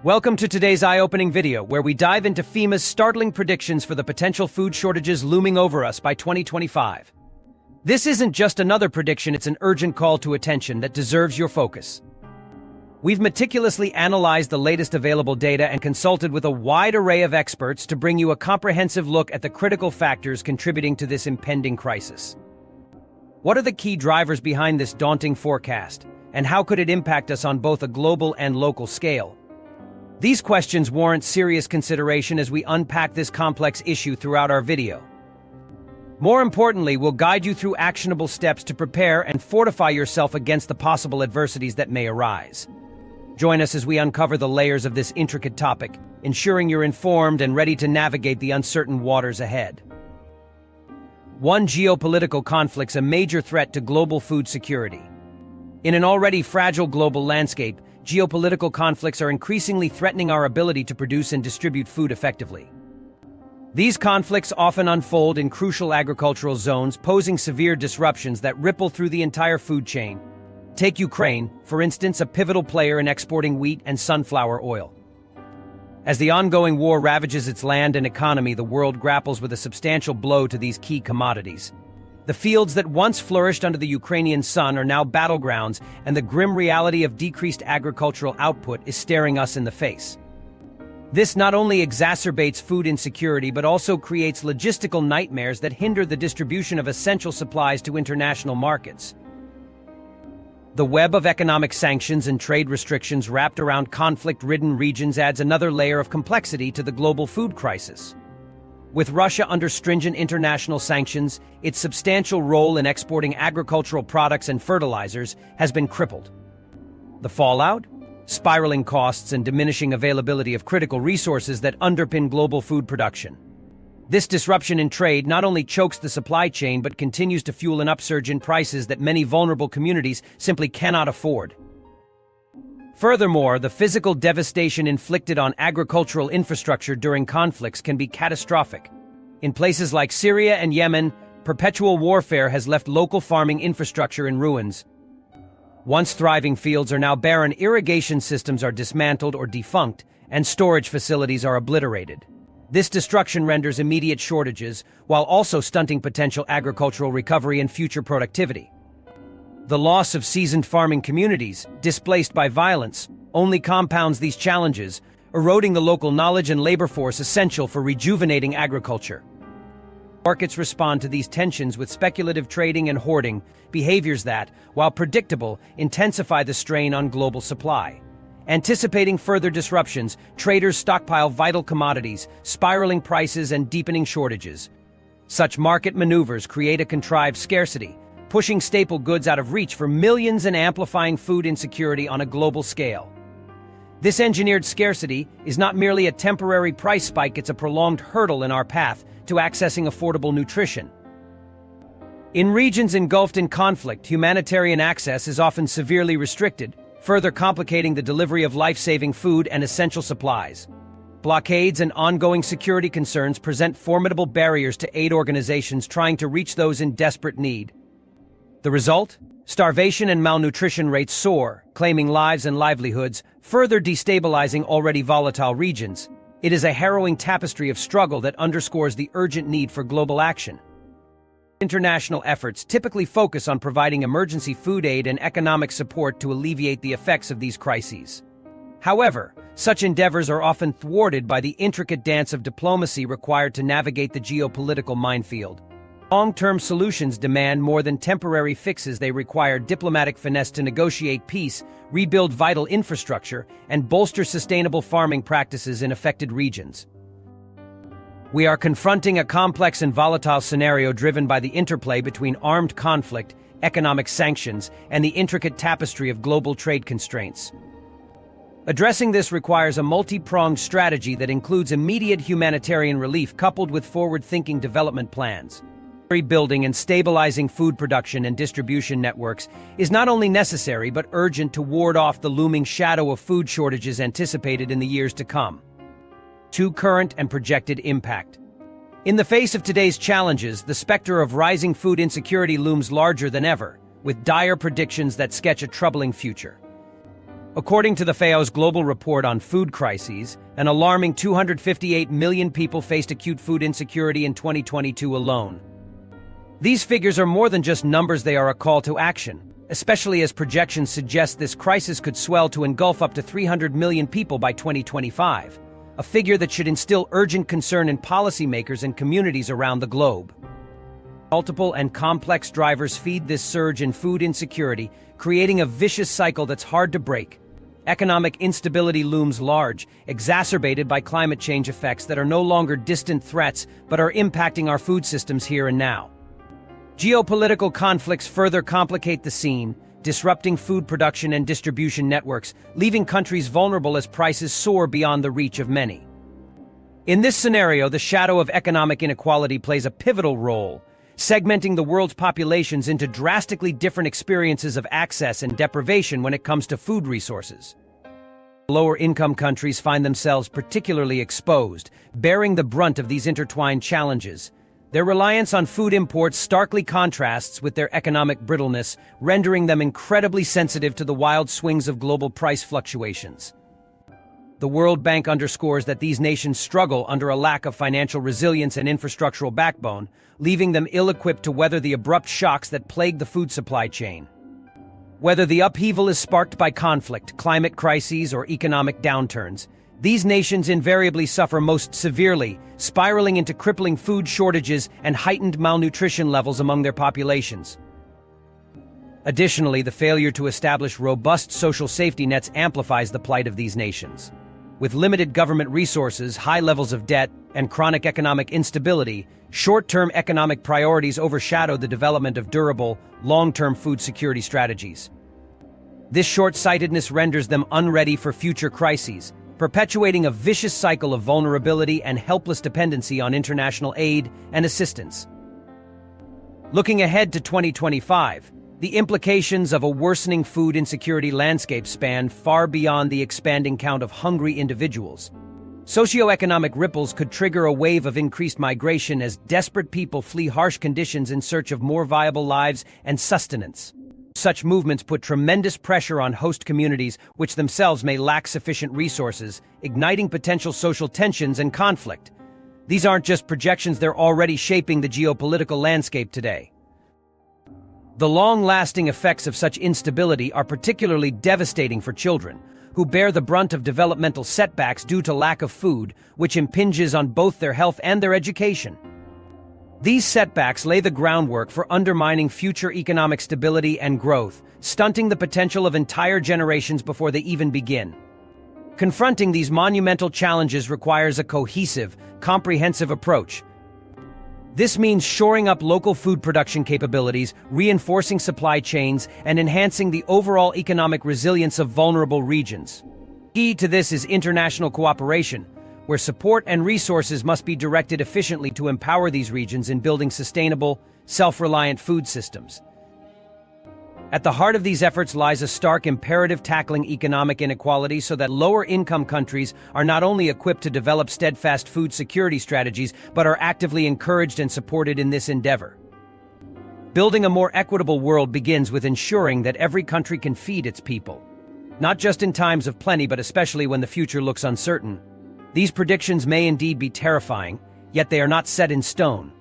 Welcome to today's eye-opening video, where we dive into FEMA's startling predictions for the potential food shortages looming over us by 2025. This isn't just another prediction, it's an urgent call to attention that deserves your focus. We've meticulously analyzed the latest available data and consulted with a wide array of experts to bring you a comprehensive look at the critical factors contributing to this impending crisis. What are the key drivers behind this daunting forecast, and how could it impact us on both a global and local scale? These questions warrant serious consideration as we unpack this complex issue throughout our video. More importantly, we'll guide you through actionable steps to prepare and fortify yourself against the possible adversities that may arise. Join us as we uncover the layers of this intricate topic, ensuring you're informed and ready to navigate the uncertain waters ahead. 1. Geopolitical conflicts, a major threat to global food security. In an already fragile global landscape, geopolitical conflicts are increasingly threatening our ability to produce and distribute food effectively. These conflicts often unfold in crucial agricultural zones, posing severe disruptions that ripple through the entire food chain. Take Ukraine, for instance, a pivotal player in exporting wheat and sunflower oil. As the ongoing war ravages its land and economy, the world grapples with a substantial blow to these key commodities. The fields that once flourished under the Ukrainian sun are now battlegrounds, and the grim reality of decreased agricultural output is staring us in the face. This not only exacerbates food insecurity but also creates logistical nightmares that hinder the distribution of essential supplies to international markets. The web of economic sanctions and trade restrictions wrapped around conflict-ridden regions adds another layer of complexity to the global food crisis. With Russia under stringent international sanctions, its substantial role in exporting agricultural products and fertilizers has been crippled. The fallout? Spiraling costs and diminishing availability of critical resources that underpin global food production. This disruption in trade not only chokes the supply chain but continues to fuel an upsurge in prices that many vulnerable communities simply cannot afford. Furthermore, the physical devastation inflicted on agricultural infrastructure during conflicts can be catastrophic. In places like Syria and Yemen, perpetual warfare has left local farming infrastructure in ruins. Once thriving fields are now barren, irrigation systems are dismantled or defunct, and storage facilities are obliterated. This destruction renders immediate shortages, while also stunting potential agricultural recovery and future productivity. The loss of seasoned farming communities, displaced by violence, only compounds these challenges, eroding the local knowledge and labor force essential for rejuvenating agriculture. Markets respond to these tensions with speculative trading and hoarding, behaviors that, while predictable, intensify the strain on global supply. Anticipating further disruptions, traders stockpile vital commodities, spiraling prices and deepening shortages. Such market maneuvers create a contrived scarcity, pushing staple goods out of reach for millions and amplifying food insecurity on a global scale. This engineered scarcity is not merely a temporary price spike, it's a prolonged hurdle in our path to accessing affordable nutrition. In regions engulfed in conflict, humanitarian access is often severely restricted, further complicating the delivery of life-saving food and essential supplies. Blockades and ongoing security concerns present formidable barriers to aid organizations trying to reach those in desperate need. The result? Starvation and malnutrition rates soar, claiming lives and livelihoods, further destabilizing already volatile regions. It is a harrowing tapestry of struggle that underscores the urgent need for global action. International efforts typically focus on providing emergency food aid and economic support to alleviate the effects of these crises. However, such endeavors are often thwarted by the intricate dance of diplomacy required to navigate the geopolitical minefield. Long-term solutions demand more than temporary fixes. They require diplomatic finesse to negotiate peace, rebuild vital infrastructure, and bolster sustainable farming practices in affected regions. We are confronting a complex and volatile scenario driven by the interplay between armed conflict, economic sanctions, and the intricate tapestry of global trade constraints. Addressing this requires a multi-pronged strategy that includes immediate humanitarian relief coupled with forward-thinking development plans. Building and stabilizing food production and distribution networks is not only necessary but urgent to ward off the looming shadow of food shortages anticipated in the years to come. 2. Current and projected impact. In the face of today's challenges, the specter of rising food insecurity looms larger than ever, with dire predictions that sketch a troubling future. According to the FAO's global report on food crises, an alarming 258 million people faced acute food insecurity in 2022 alone. These figures are more than just numbers, they are a call to action, especially as projections suggest this crisis could swell to engulf up to 300 million people by 2025, a figure that should instill urgent concern in policymakers and communities around the globe. Multiple and complex drivers feed this surge in food insecurity, creating a vicious cycle that's hard to break. Economic instability looms large, exacerbated by climate change effects that are no longer distant threats but are impacting our food systems here and now. Geopolitical conflicts further complicate the scene, disrupting food production and distribution networks, leaving countries vulnerable as prices soar beyond the reach of many. In this scenario, the shadow of economic inequality plays a pivotal role, segmenting the world's populations into drastically different experiences of access and deprivation when it comes to food resources. Lower-income countries find themselves particularly exposed, bearing the brunt of these intertwined challenges. Their reliance on food imports starkly contrasts with their economic brittleness, rendering them incredibly sensitive to the wild swings of global price fluctuations. The World Bank underscores that these nations struggle under a lack of financial resilience and infrastructural backbone, leaving them ill-equipped to weather the abrupt shocks that plague the food supply chain. Whether the upheaval is sparked by conflict, climate crises, or economic downturns, these nations invariably suffer most severely, spiraling into crippling food shortages and heightened malnutrition levels among their populations. Additionally, the failure to establish robust social safety nets amplifies the plight of these nations. With limited government resources, high levels of debt, and chronic economic instability, short-term economic priorities overshadow the development of durable, long-term food security strategies. This short-sightedness renders them unready for future crises, perpetuating a vicious cycle of vulnerability and helpless dependency on international aid and assistance. Looking ahead to 2025, the implications of a worsening food insecurity landscape span far beyond the expanding count of hungry individuals. Socioeconomic ripples could trigger a wave of increased migration as desperate people flee harsh conditions in search of more viable lives and sustenance. Such movements put tremendous pressure on host communities, which themselves may lack sufficient resources, igniting potential social tensions and conflict. These aren't just projections, they're already shaping the geopolitical landscape today. The long-lasting effects of such instability are particularly devastating for children, who bear the brunt of developmental setbacks due to lack of food, which impinges on both their health and their education. These setbacks lay the groundwork for undermining future economic stability and growth, stunting the potential of entire generations before they even begin. Confronting these monumental challenges requires a cohesive, comprehensive approach. This means shoring up local food production capabilities, reinforcing supply chains, and enhancing the overall economic resilience of vulnerable regions. Key to this is international cooperation, where support and resources must be directed efficiently to empower these regions in building sustainable, self-reliant food systems. At the heart of these efforts lies a stark imperative tackling economic inequality so that lower-income countries are not only equipped to develop steadfast food security strategies, but are actively encouraged and supported in this endeavor. Building a more equitable world begins with ensuring that every country can feed its people, not just in times of plenty, but especially when the future looks uncertain. These predictions may indeed be terrifying, yet they are not set in stone.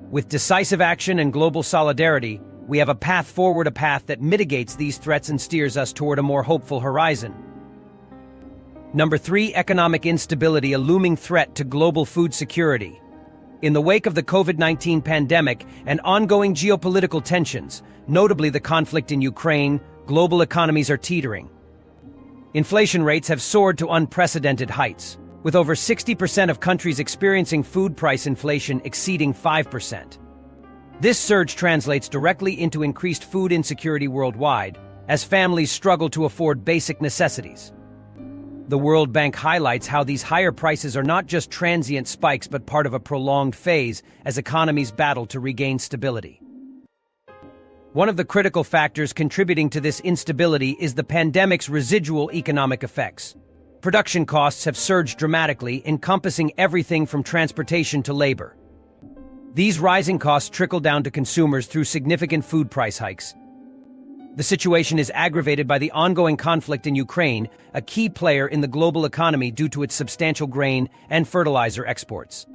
With decisive action and global solidarity, we have a path forward, a path that mitigates these threats and steers us toward a more hopeful horizon. Number 3, economic instability, a looming threat to global food security. In the wake of the COVID-19 pandemic and ongoing geopolitical tensions, notably the conflict in Ukraine, global economies are teetering. Inflation rates have soared to unprecedented heights, with over 60% of countries experiencing food price inflation exceeding 5%. This surge translates directly into increased food insecurity worldwide, as families struggle to afford basic necessities. The World Bank highlights how these higher prices are not just transient spikes but part of a prolonged phase as economies battle to regain stability. One of the critical factors contributing to this instability is the pandemic's residual economic effects. Production costs have surged dramatically, encompassing everything from transportation to labor. These rising costs trickle down to consumers through significant food price hikes. The situation is aggravated by the ongoing conflict in Ukraine, a key player in the global economy due to its substantial grain and fertilizer exports.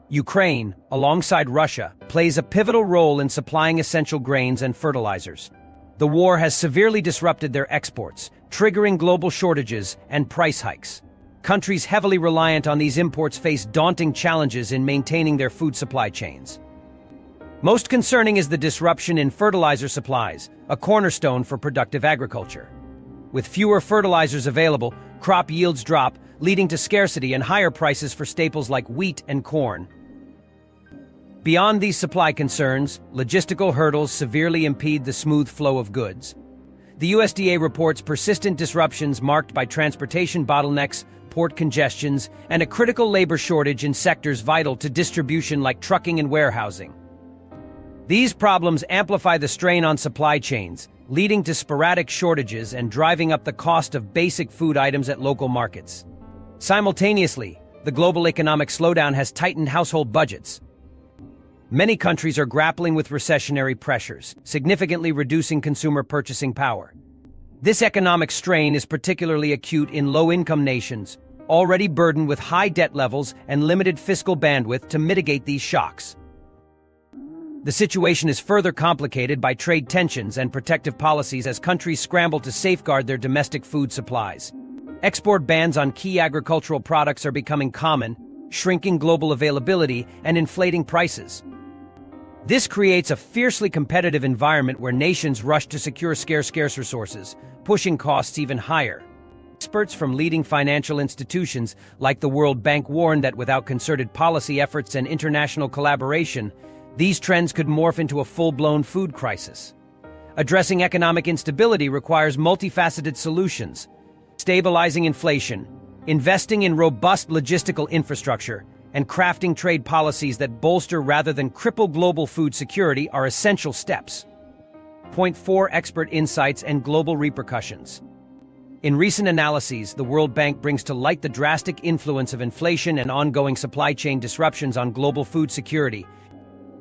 Ukraine, alongside Russia, plays a pivotal role in supplying essential grains and fertilizers. The war has severely disrupted their exports, triggering global shortages and price hikes. Countries heavily reliant on these imports face daunting challenges in maintaining their food supply chains. Most concerning is the disruption in fertilizer supplies, a cornerstone for productive agriculture. With fewer fertilizers available, crop yields drop, leading to scarcity and higher prices for staples like wheat and corn. Beyond these supply concerns, logistical hurdles severely impede the smooth flow of goods. The USDA reports persistent disruptions marked by transportation bottlenecks, port congestions, and a critical labor shortage in sectors vital to distribution like trucking and warehousing. These problems amplify the strain on supply chains, leading to sporadic shortages and driving up the cost of basic food items at local markets. Simultaneously, the global economic slowdown has tightened household budgets. Many countries are grappling with recessionary pressures, significantly reducing consumer purchasing power. This economic strain is particularly acute in low-income nations, already burdened with high debt levels and limited fiscal bandwidth to mitigate these shocks. The situation is further complicated by trade tensions and protective policies as countries scramble to safeguard their domestic food supplies. Export bans on key agricultural products are becoming common, shrinking global availability and inflating prices. This creates a fiercely competitive environment where nations rush to secure scarce resources, pushing costs even higher. Experts from leading financial institutions like the World Bank warn that without concerted policy efforts and international collaboration, these trends could morph into a full-blown food crisis. Addressing economic instability requires multifaceted solutions: stabilizing inflation, investing in robust logistical infrastructure, and crafting trade policies that bolster rather than cripple global food security are essential steps. Point 4: Expert insights and global repercussions. In recent analyses, the World Bank brings to light the drastic influence of inflation and ongoing supply chain disruptions on global food security.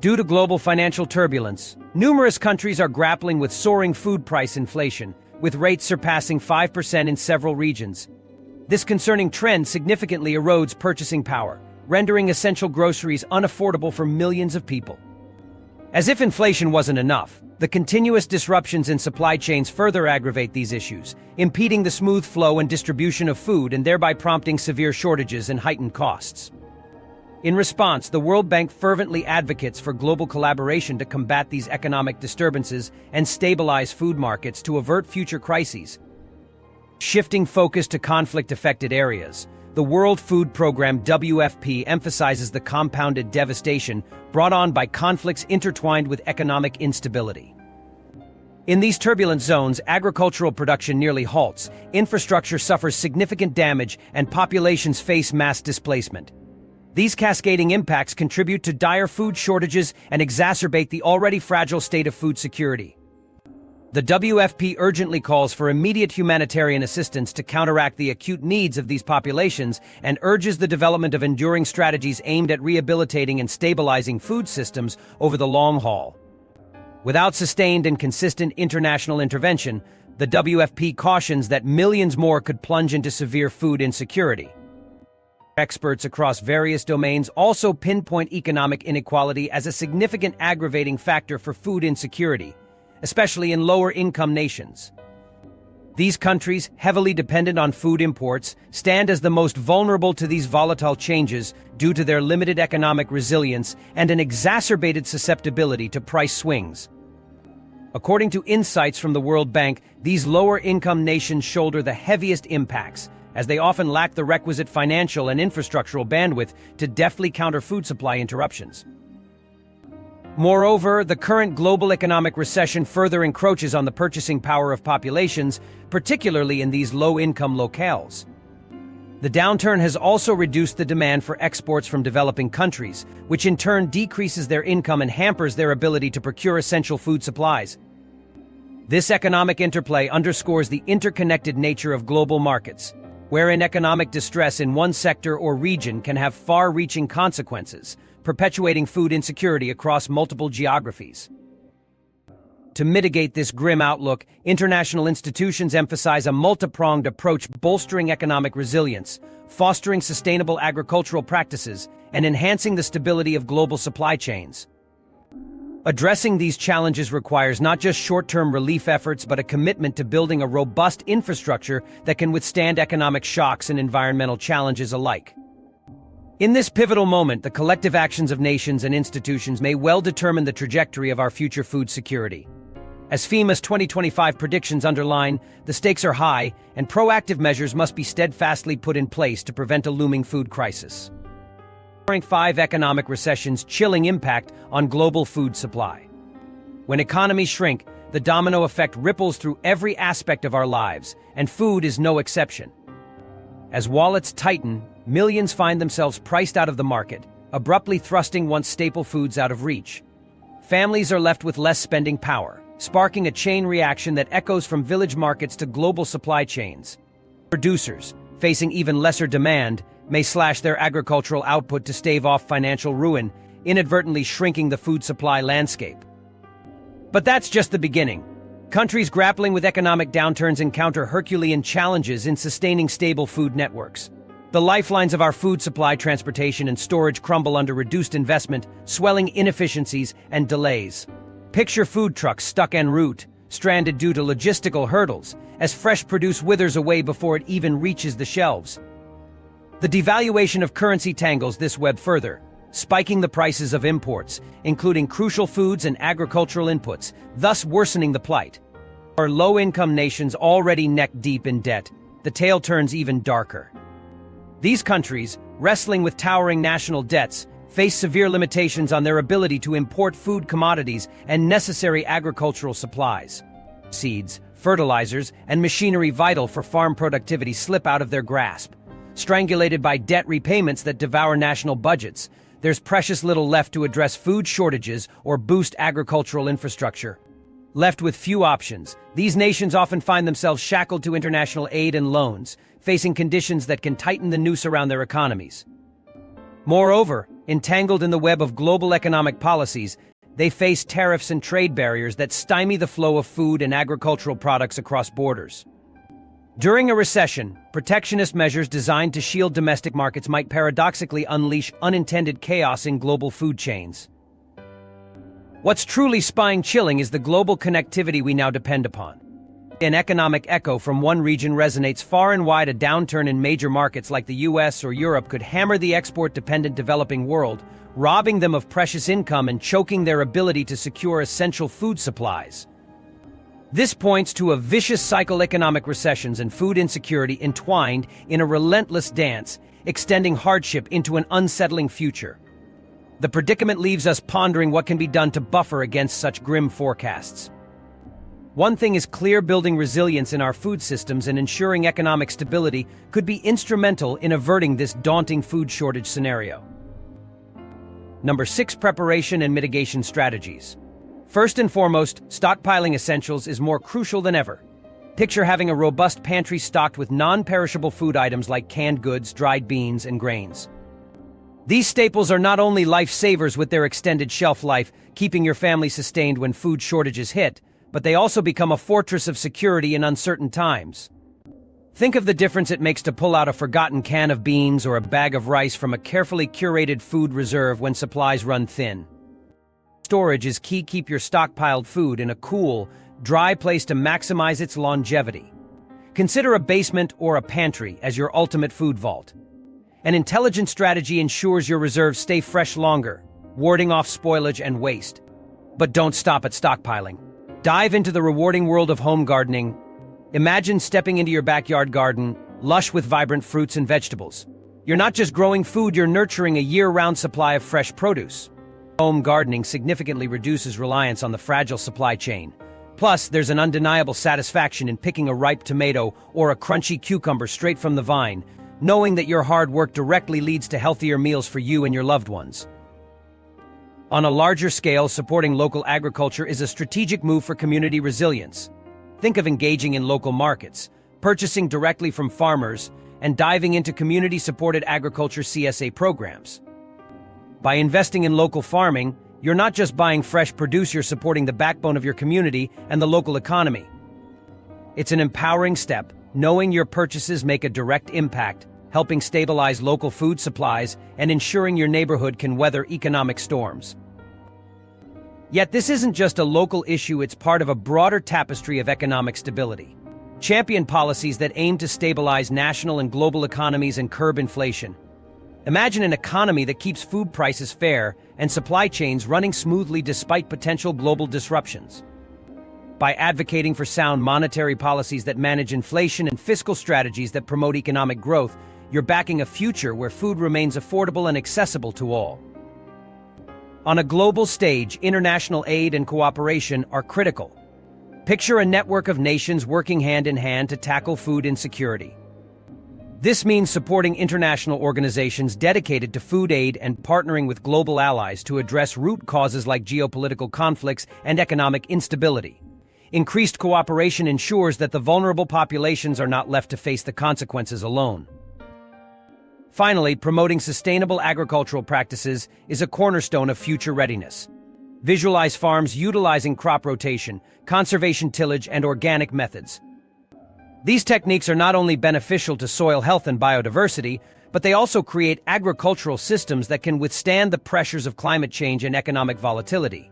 Due to global financial turbulence, numerous countries are grappling with soaring food price inflation, with rates surpassing 5% in several regions. This concerning trend significantly erodes purchasing power, rendering essential groceries unaffordable for millions of people. As if inflation wasn't enough, the continuous disruptions in supply chains further aggravate these issues, impeding the smooth flow and distribution of food and thereby prompting severe shortages and heightened costs. In response, the World Bank fervently advocates for global collaboration to combat these economic disturbances and stabilize food markets to avert future crises. Shifting focus to conflict-affected areas, the World Food Programme (WFP) emphasizes the compounded devastation brought on by conflicts intertwined with economic instability. In these turbulent zones, agricultural production nearly halts, infrastructure suffers significant damage, and populations face mass displacement. These cascading impacts contribute to dire food shortages and exacerbate the already fragile state of food security. The WFP urgently calls for immediate humanitarian assistance to counteract the acute needs of these populations and urges the development of enduring strategies aimed at rehabilitating and stabilizing food systems over the long haul. Without sustained and consistent international intervention, the WFP cautions that millions more could plunge into severe food insecurity. Experts across various domains also pinpoint economic inequality as a significant aggravating factor for food insecurity, especially in lower-income nations. These countries, heavily dependent on food imports, stand as the most vulnerable to these volatile changes due to their limited economic resilience and an exacerbated susceptibility to price swings. According to insights from the World Bank, these lower-income nations shoulder the heaviest impacts, as they often lack the requisite financial and infrastructural bandwidth to deftly counter food supply interruptions. Moreover, the current global economic recession further encroaches on the purchasing power of populations, particularly in these low-income locales. The downturn has also reduced the demand for exports from developing countries, which in turn decreases their income and hampers their ability to procure essential food supplies. This economic interplay underscores the interconnected nature of global markets, wherein economic distress in one sector or region can have far-reaching consequences, perpetuating food insecurity across multiple geographies. To mitigate this grim outlook, international institutions emphasize a multi-pronged approach bolstering economic resilience, fostering sustainable agricultural practices, and enhancing the stability of global supply chains. Addressing these challenges requires not just short-term relief efforts but a commitment to building a robust infrastructure that can withstand economic shocks and environmental challenges alike. In this pivotal moment, the collective actions of nations and institutions may well determine the trajectory of our future food security. As FEMA's 2025 predictions underline, the stakes are high, and proactive measures must be steadfastly put in place to prevent a looming food crisis. 5 economic recessions chilling impact on global food supply. When economies shrink, the domino effect ripples through every aspect of our lives, and food is no exception. As wallets tighten, millions find themselves priced out of the market, abruptly thrusting once staple foods out of reach. Families are left with less spending power, sparking a chain reaction that echoes from village markets to global supply chains. Producers, facing even lesser demand, may slash their agricultural output to stave off financial ruin, inadvertently shrinking the food supply landscape. But that's just the beginning. Countries grappling with economic downturns encounter Herculean challenges in sustaining stable food networks. The lifelines of our food supply, transportation, and storage crumble under reduced investment, swelling inefficiencies, and delays. Picture food trucks stuck en route, stranded due to logistical hurdles, as fresh produce withers away before it even reaches the shelves. The devaluation of currency tangles this web further, spiking the prices of imports, including crucial foods and agricultural inputs, thus worsening the plight. For low-income nations already neck-deep in debt, the tale turns even darker. These countries, wrestling with towering national debts, face severe limitations on their ability to import food commodities and necessary agricultural supplies. Seeds, fertilizers, and machinery vital for farm productivity slip out of their grasp. Strangulated by debt repayments that devour national budgets, there's precious little left to address food shortages or boost agricultural infrastructure. Left with few options, these nations often find themselves shackled to international aid and loans, facing conditions that can tighten the noose around their economies. Moreover, entangled in the web of global economic policies, they face tariffs and trade barriers that stymie the flow of food and agricultural products across borders. During a recession, protectionist measures designed to shield domestic markets might paradoxically unleash unintended chaos in global food chains. What's truly spine-chilling is the global connectivity we now depend upon. An economic echo from one region resonates far and wide. A downturn in major markets like the US or Europe could hammer the export-dependent developing world, robbing them of precious income and choking their ability to secure essential food supplies. This points to a vicious cycle: economic recessions and food insecurity entwined in a relentless dance, extending hardship into an unsettling future. The predicament leaves us pondering what can be done to buffer against such grim forecasts. One thing is clear: building resilience in our food systems and ensuring economic stability could be instrumental in averting this daunting food shortage scenario. Number 6. Preparation and mitigation strategies. First and foremost, stockpiling essentials is more crucial than ever. Picture having a robust pantry stocked with non-perishable food items like canned goods, dried beans, and grains. These staples are not only lifesavers with their extended shelf life, keeping your family sustained when food shortages hit, but they also become a fortress of security in uncertain times. Think of the difference it makes to pull out a forgotten can of beans or a bag of rice from a carefully curated food reserve when supplies run thin. Storage is key. Keep your stockpiled food in a cool, dry place to maximize its longevity. Consider a basement or a pantry as your ultimate food vault. An intelligent strategy ensures your reserves stay fresh longer, warding off spoilage and waste. But don't stop at stockpiling. Dive into the rewarding world of home gardening. Imagine stepping into your backyard garden, lush with vibrant fruits and vegetables. You're not just growing food, you're nurturing a year-round supply of fresh produce. Home gardening significantly reduces reliance on the fragile supply chain. Plus, there's an undeniable satisfaction in picking a ripe tomato or a crunchy cucumber straight from the vine, knowing that your hard work directly leads to healthier meals for you and your loved ones. On a larger scale, supporting local agriculture is a strategic move for community resilience. Think of engaging in local markets, purchasing directly from farmers, and diving into community-supported agriculture CSA programs. By investing in local farming, You're not just buying fresh produce, you're supporting the backbone of your community and the local economy. It's an empowering step, knowing your purchases make a direct impact, helping stabilize local food supplies and ensuring your neighborhood can weather economic storms. Yet this isn't just a local issue, it's part of a broader tapestry of economic stability. Champion policies that aim to stabilize national and global economies and curb inflation. Imagine an economy that keeps food prices fair and supply chains running smoothly despite potential global disruptions. By advocating for sound monetary policies that manage inflation and fiscal strategies that promote economic growth, you're backing a future where food remains affordable and accessible to all. On a global stage, international aid and cooperation are critical. Picture a network of nations working hand in hand to tackle food insecurity. This means supporting international organizations dedicated to food aid and partnering with global allies to address root causes like geopolitical conflicts and economic instability. Increased cooperation ensures that the vulnerable populations are not left to face the consequences alone. Finally, promoting sustainable agricultural practices is a cornerstone of future readiness. Visualize farms utilizing crop rotation, conservation tillage, and organic methods. These techniques are not only beneficial to soil health and biodiversity, but they also create agricultural systems that can withstand the pressures of climate change and economic volatility.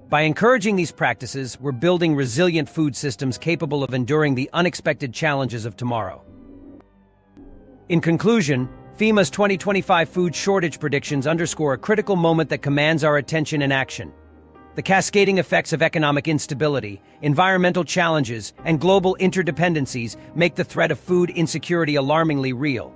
By encouraging these practices, we're building resilient food systems capable of enduring the unexpected challenges of tomorrow. In conclusion, FEMA's 2025 food shortage predictions underscore a critical moment that commands our attention and action. The cascading effects of economic instability, environmental challenges, and global interdependencies make the threat of food insecurity alarmingly real.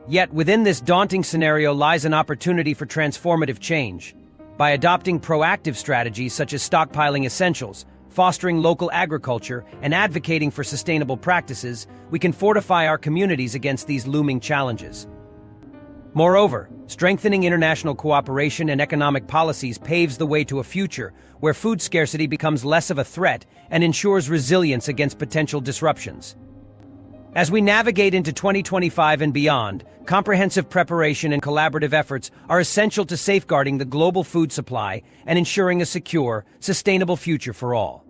Yet within this daunting scenario lies an opportunity for transformative change. By adopting proactive strategies such as stockpiling essentials, fostering local agriculture, and advocating for sustainable practices, we can fortify our communities against these looming challenges. Moreover, strengthening international cooperation and economic policies paves the way to a future where food scarcity becomes less of a threat and ensures resilience against potential disruptions. As we navigate into 2025 and beyond, comprehensive preparation and collaborative efforts are essential to safeguarding the global food supply and ensuring a secure, sustainable future for all.